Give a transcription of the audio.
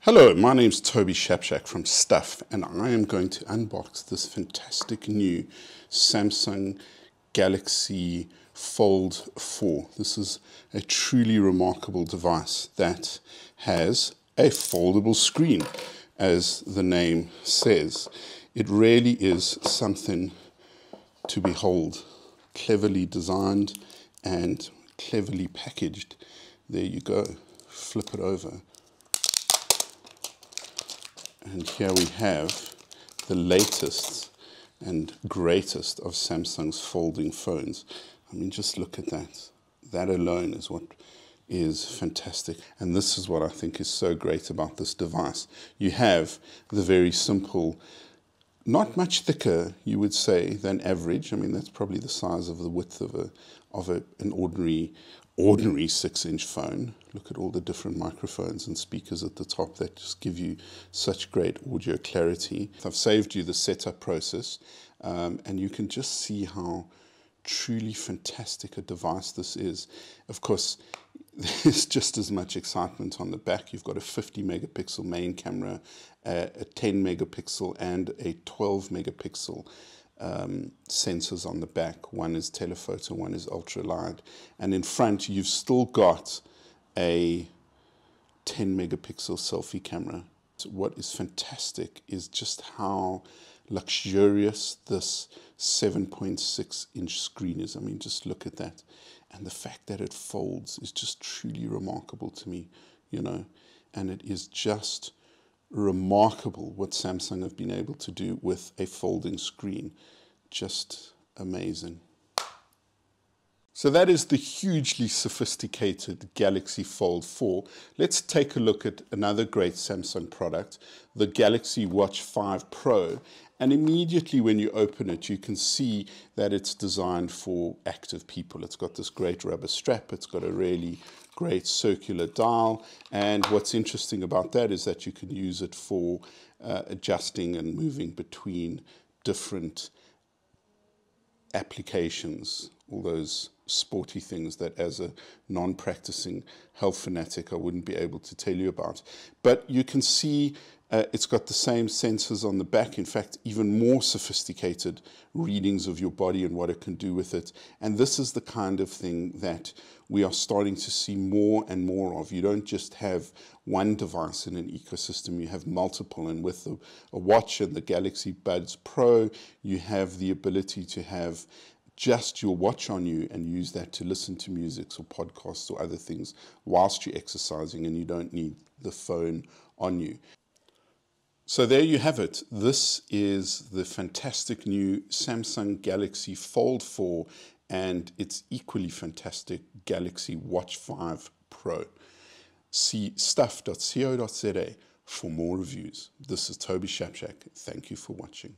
Hello, my name's Toby Shapshak from Stuff, and I am going to unbox this fantastic new Samsung Galaxy Fold 4. This is a truly remarkable device that has a foldable screen, as the name says. It really is something to behold. Cleverly designed and cleverly packaged. There you go. Flip it over. And here we have the latest and greatest of Samsung's folding phones. I mean, just look at that. That alone is what is fantastic. And this is what I think is so great about this device. You have the very simple, not much thicker, you would say, than average. I mean, that's probably the size of the width of an ordinary 6-inch phone. Look at all the different microphones and speakers at the top that just give you such great audio clarity. I've saved you the setup process, and you can just see how truly fantastic a device this is. Of course, there's just as much excitement on the back. You've got a 50 megapixel main camera, a 10 megapixel and a 12 megapixel sensors on the back. One is telephoto, one is ultra wide, and in front you've still got a 10 megapixel selfie camera. So what is fantastic is just how luxurious this 7.6 inch screen is. I mean, just look at that, and the fact that it folds is just truly remarkable to me, you know. And it is just remarkable what Samsung have been able to do with a folding screen. Just amazing. So that is the hugely sophisticated Galaxy Fold 4. Let's take a look at another great Samsung product, the Galaxy Watch 5 Pro. And immediately when you open it, you can see that it's designed for active people. It's got this great rubber strap. It's got a really great circular dial. And what's interesting about that is that you can use it for adjusting and moving between different applications, all those sporty things that as a non-practicing health fanatic I wouldn't be able to tell you about. But you can see it's got the same sensors on the back, in fact even more sophisticated readings of your body and what it can do with it. And this is the kind of thing that we are starting to see more and more of. You don't just have one device in an ecosystem, you have multiple. And with a watch and the Galaxy Buds Pro, you have the ability to have just your watch on you and use that to listen to music or podcasts or other things whilst you're exercising, and you don't need the phone on you. So there you have it. This is the fantastic new Samsung Galaxy Fold 4 and its equally fantastic Galaxy Watch 5 Pro. See stuff.co.za for more reviews. This is Toby Shapshak. Thank you for watching.